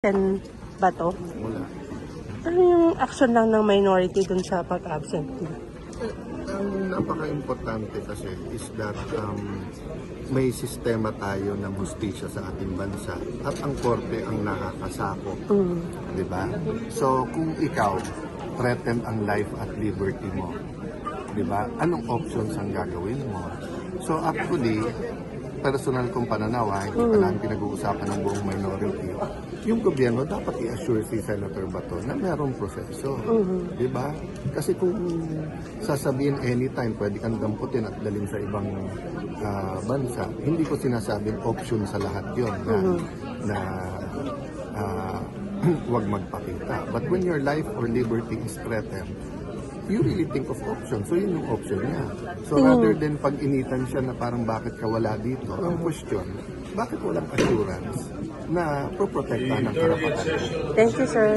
Yan ba to? Wala. Ano yung action lang ng minority dun sa pag-absent? Ang napaka-importante kasi is that may sistema tayo ng hustisya sa ating bansa at ang korte ang nakakasako. Di ba? So, kung ikaw, threaten ang life at liberty mo, di ba? Anong options ang gagawin mo? So, actually, personal kong pananaw, hindi pa lang pinag-uusapan ng buong minority. Yung gobyerno dapat i-assure si Senator Bato na mayroong proseso. Di ba? Kasi kung sasabihin anytime pwede kang damputin at dalhin sa ibang bansa, hindi ko sinasabing option sa lahat yun na huwag magpakita. But when your life or liberty is threatened, you really think of option. So, yun yung option niya. So, rather than pag-initan siya na parang bakit ka wala dito, ang question, bakit walang assurance na proprotektahan ang karapatan? Thank you, sir.